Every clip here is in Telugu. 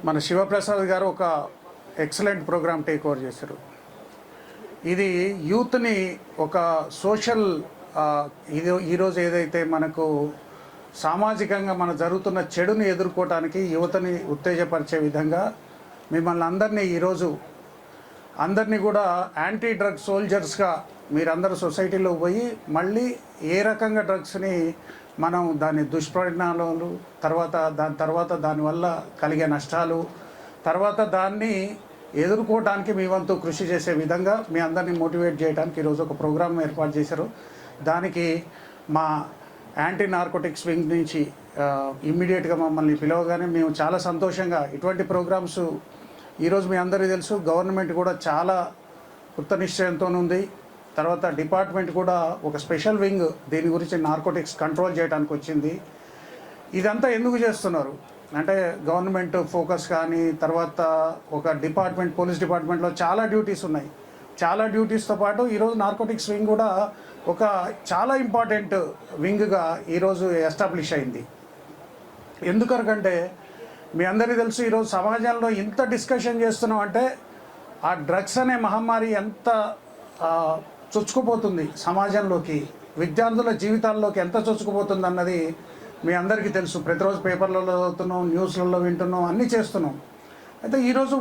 మన శివప్రసాద్ గారు ఒక ఎక్సలెంట్ ప్రోగ్రామ్ టేక్ ఓవర్ చేశారు. ఇది యూత్ని ఒక సోషల్ ఈరోజు ఏదైతే మనకు సామాజికంగా మన జరుగుతున్న చెడుని ఎదుర్కోవటానికి యువతని ఉత్తేజపరిచే విధంగా మిమ్మల్ని అందరినీ ఈరోజు అందరినీ కూడా యాంటీ డ్రగ్ సోల్జర్స్గా మీరందరూ సొసైటీలో పోయి మళ్ళీ ఏ రకంగా డ్రగ్స్ని మనం దాని దుష్పరిణామాలు తర్వాత దానివల్ల కలిగే నష్టాలు తర్వాత దాన్ని ఎదుర్కోవడానికి మీ వంతు కృషి చేసే విధంగా మీ అందరినీ మోటివేట్ చేయడానికి ఈరోజు ఒక ప్రోగ్రామ్ ఏర్పాటు చేశారు. దానికి మా యాంటీ నార్కోటిక్స్ వింగ్ నుంచి ఇమ్మీడియట్గా మమ్మల్ని పిలవగానే మేము చాలా సంతోషంగా ఇటువంటి ప్రోగ్రామ్స్ ఈరోజు మీ అందరికీ తెలుసు గవర్నమెంట్ కూడా చాలా కృతనిశ్చయంతో ఉంది. తర్వాత డిపార్ట్మెంట్ కూడా ఒక స్పెషల్ వింగ్ దీని గురించి నార్కోటిక్స్ కంట్రోల్ చేయడానికి వచ్చింది. ఇదంతా ఎందుకు చేస్తున్నారు అంటే గవర్నమెంట్ ఫోకస్ కానీ తర్వాత ఒక డిపార్ట్మెంట్ పోలీస్ డిపార్ట్మెంట్లో చాలా డ్యూటీస్ ఉన్నాయి. చాలా డ్యూటీస్తో పాటు ఈరోజు నార్కోటిక్స్ వింగ్ కూడా ఒక చాలా ఇంపార్టెంట్ వింగ్గా ఈరోజు ఎస్టాబ్లిష్ అయింది. ఎందుకంటే మీ అందరికీ తెలుసు ఈరోజు సమాజంలో ఇంత డిస్కషన్ చేస్తున్నాం అంటే ఆ డ్రగ్స్ అనే మహమ్మారి ఎంత చొచ్చుకుపోతుంది సమాజంలోకి, విద్యార్థుల జీవితాల్లోకి ఎంత చొచ్చుకుపోతుంది అన్నది మీ అందరికీ తెలుసు. ప్రతిరోజు పేపర్లలో చదువుతున్నాం, న్యూస్లలో వింటున్నాం, అన్నీ చేస్తున్నాం. అయితే ఈరోజు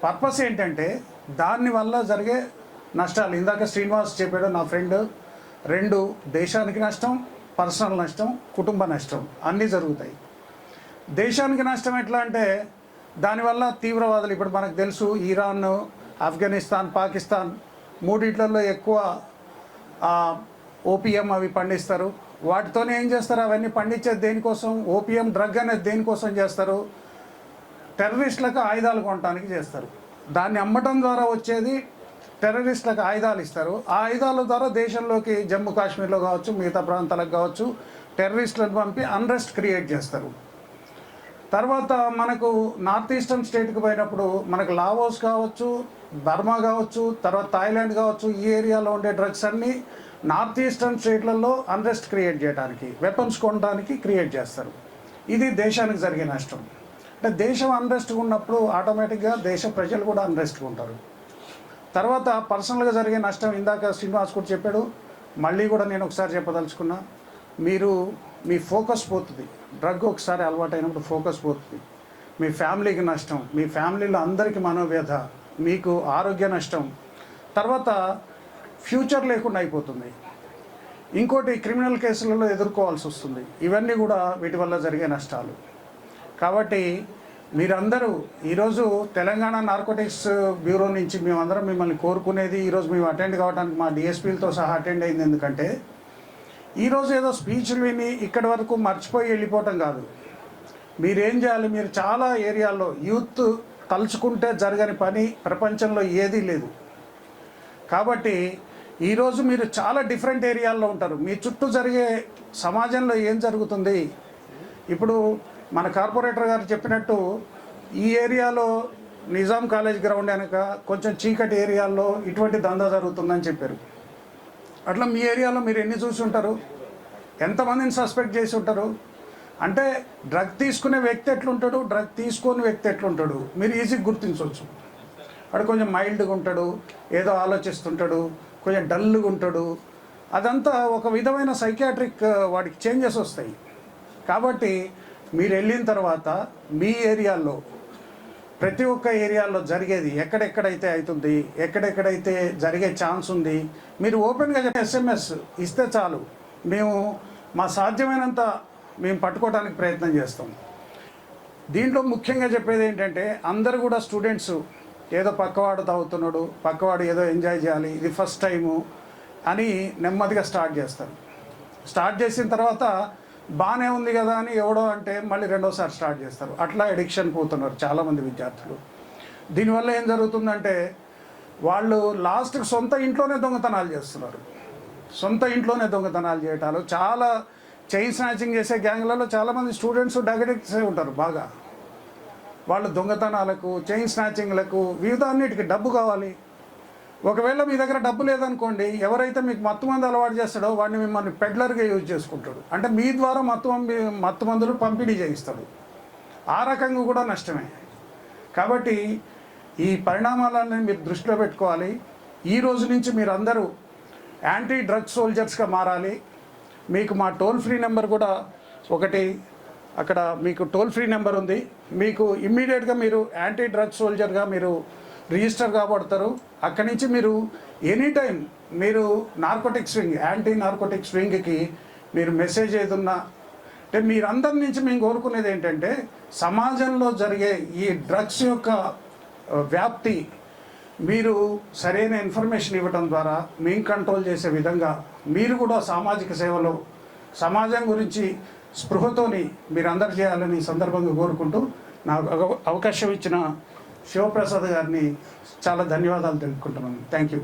పర్పస్ ఏంటంటే దానివల్ల జరిగే నష్టాలు ఇందాక శ్రీనివాస్ చెప్పాడు నా ఫ్రెండ్, 2 దేశానికి నష్టం, పర్సనల్ నష్టం, కుటుంబ నష్టం అన్నీ జరుగుతాయి. దేశానికి నష్టం ఎట్లా అంటే దానివల్ల తీవ్రవాదులు ఇప్పుడు మనకు తెలుసు ఇరాన్, ఆఫ్ఘనిస్తాన్, పాకిస్తాన్ మూడిట్లలో ఎక్కువ ఓపియం అవి పండిస్తారు. వాటితోనే ఏం చేస్తారు, అవన్నీ పండించేది దేనికోసం, ఓపియం డ్రగ్ అనేది దేనికోసం చేస్తారు, టెర్రరిస్టులకు ఆయుధాలు కొనడానికి చేస్తారు. దాన్ని అమ్మటం ద్వారా వచ్చేది టెర్రరిస్టులకు ఆయుధాలు ఇస్తారు. ఆ ఆయుధాల ద్వారా దేశంలోకి జమ్మూ కాశ్మీర్లో కావచ్చు మిగతా ప్రాంతాలకు కావచ్చు టెర్రరిస్టులను పంపి అన్రెస్ట్ క్రియేట్ చేస్తారు. తర్వాత మనకు నార్త్ ఈస్టర్న్ స్టేట్కి పోయినప్పుడు మనకు లావోస్ కావచ్చు, బర్మా కావచ్చు, తర్వాత థాయిలాండ్ కావచ్చు, ఈ ఏరియాలో ఉండే డ్రగ్స్ అన్నీ నార్త్ ఈస్టర్న్ స్టేట్లలో అన్రెస్ట్ క్రియేట్ చేయడానికి, వెపన్స్ కొనడానికి క్రియేట్ చేస్తారు. ఇది దేశానికి జరిగే నష్టం. అంటే దేశం అన్రెస్ట్గా ఉన్నప్పుడు ఆటోమేటిక్గా దేశ ప్రజలు కూడా అన్రెస్ట్గా ఉంటారు. తర్వాత పర్సనల్గా జరిగే నష్టం ఇందాక శ్రీనివాస్ కూడా చెప్పాడు, మళ్ళీ కూడా నేను ఒకసారి చెప్పదలుచుకున్నా, మీ ఫోకస్ పోతుంది. డ్రగ్ ఒకసారి అలవాటైనప్పుడు ఫోకస్ పోతుంది. మీ ఫ్యామిలీకి నష్టం, మీ ఫ్యామిలీలో అందరికీ మనోవ్యధ, మీకు ఆరోగ్య నష్టం, తర్వాత ఫ్యూచర్ లేకుండా అయిపోతుంది. ఇంకోటి క్రిమినల్ కేసులలో ఎదుర్కోవాల్సి వస్తుంది. ఇవన్నీ కూడా వీటి వల్ల జరిగే నష్టాలు. కాబట్టి మీరందరూ ఈరోజు తెలంగాణ నార్కోటిక్స్ బ్యూరో నుంచి మేమందరం మిమ్మల్ని కోరుకునేది, ఈరోజు మేము అటెండ్ కావడానికి మా డిఎస్పీలతో సహా అటెండ్ అయింది. ఎందుకంటే ఈరోజు ఏదో స్పీచ్లు విని ఇక్కడి వరకు మర్చిపోయి వెళ్ళిపోవటం కాదు. మీరేం చేయాలి, మీరు చాలా ఏరియాల్లో యూత్ తలుచుకుంటే జరగని పని ప్రపంచంలో ఏదీ లేదు. కాబట్టి ఈరోజు మీరు చాలా డిఫరెంట్ ఏరియాల్లో ఉంటారు. మీ చుట్టూ జరిగే సమాజంలో ఏం జరుగుతుంది, ఇప్పుడు మన కార్పొరేటర్ గారు చెప్పినట్టు ఈ ఏరియాలో నిజాం కాలేజ్ గ్రౌండ్ వెనక కొంచెం చీకటి ఏరియాల్లో ఇటువంటి దందా జరుగుతుందని చెప్పారు. అట్లా మీ ఏరియాలో మీరు ఎన్ని చూసి ఉంటారు, ఎంతమందిని సస్పెక్ట్ చేసి ఉంటారు. అంటే డ్రగ్ తీసుకునే వ్యక్తి ఎట్లుంటాడు, డ్రగ్ తీసుకునే వ్యక్తి ఎట్లుంటాడు మీరు ఈజీగా గుర్తించవచ్చు. వాడు కొంచెం మైల్డ్గా ఉంటాడు, ఏదో ఆలోచిస్తుంటాడు, కొంచెం డల్గా ఉంటాడు. అదంతా ఒక విధమైన సైకియాట్రిక్ వాడికి చేంజెస్ వస్తాయి. కాబట్టి మీరు వెళ్ళిన తర్వాత మీ ఏరియాలో ప్రతి ఒక్క ఏరియాలో జరిగేది ఎక్కడెక్కడైతే అవుతుంది, ఎక్కడెక్కడైతే జరిగే ఛాన్స్ ఉంది, మీరు ఓపెన్గా SMS ఇస్తే చాలు, మేము మా సాధ్యమైనంత మేము పట్టుకోవడానికి ప్రయత్నం చేస్తాం. దీంట్లో ముఖ్యంగా చెప్పేది ఏంటంటే అందరు కూడా స్టూడెంట్స్ ఏదో పక్కవాడు తాగుతున్నాడు, పక్కవాడు ఏదో ఎంజాయ్ చేయాలి, ఇది ఫస్ట్ టైము అని నెమ్మదిగా స్టార్ట్ చేస్తారు. స్టార్ట్ చేసిన తర్వాత బాగానే ఉంది కదా అని ఎవడో అంటే మళ్ళీ రెండోసారి స్టార్ట్ చేస్తారు. అట్లా ఎడిక్షన్ పోతున్నారు చాలామంది విద్యార్థులు. దీనివల్ల ఏం జరుగుతుందంటే వాళ్ళు లాస్ట్కి సొంత ఇంట్లోనే దొంగతనాలు చేస్తున్నారు. సొంత ఇంట్లోనే దొంగతనాలు చేయటాలు, చాలా చైన్ స్నాచింగ్ చేసే గ్యాంగ్లలో చాలామంది స్టూడెంట్స్ డగడిక్ట్సే ఉంటారు బాగా. వాళ్ళు దొంగతనాలకు, చైన్ స్నాచింగ్లకు, వివిధ అన్నిటికీ డబ్బు కావాలి. ఒకవేళ మీ దగ్గర డబ్బు లేదనుకోండి, ఎవరైతే మీకు మత్తు మందు అలవాటు చేస్తాడో వాడిని మిమ్మల్ని పెడ్లర్గా యూజ్ చేసుకుంటాడు. అంటే మీ ద్వారా మత్తు మందులు పంపిణీ చేయిస్తాడు. ఆ రకంగా కూడా నష్టమే. కాబట్టి ఈ పరిణామాలన్నీ మీరు దృష్టిలో పెట్టుకోవాలి. ఈ రోజు నుంచి మీరందరూ యాంటీ డ్రగ్ సోల్జర్స్గా మారాలి. మీకు మా టోల్ ఫ్రీ నెంబర్ కూడా ఒకటి అక్కడ మీకు టోల్ ఫ్రీ నెంబర్ ఉంది. మీకు ఇమ్మీడియట్గా మీరు యాంటీ డ్రగ్ సోల్జర్గా మీరు రిజిస్టర్ కాబడతారు. అక్కడి నుంచి మీరు ఎనీ టైం మీరు నార్కోటిక్స్ వింగ్, యాంటీ నార్కోటిక్స్ వింగ్కి మీరు మెసేజ్ ఏదున్నా అంటే మీరందరి నుంచి మేము కోరుకునేది ఏంటంటే సమాజంలో జరిగే ఈ డ్రగ్స్ యొక్క వ్యాప్తి మీరు సరైన ఇన్ఫర్మేషన్ ఇవ్వడం ద్వారా మేము కంట్రోల్ చేసే విధంగా మీరు కూడా సామాజిక సేవలో సమాజం గురించి స్పృహతోని మీరందరూ చేయాలని సందర్భంగా కోరుకుంటూ నాకు అవకాశం ఇచ్చిన శివప్రసాద్ గారిని చాలా ధన్యవాదాలు తెలుపుకుంటున్నాను. Thank you.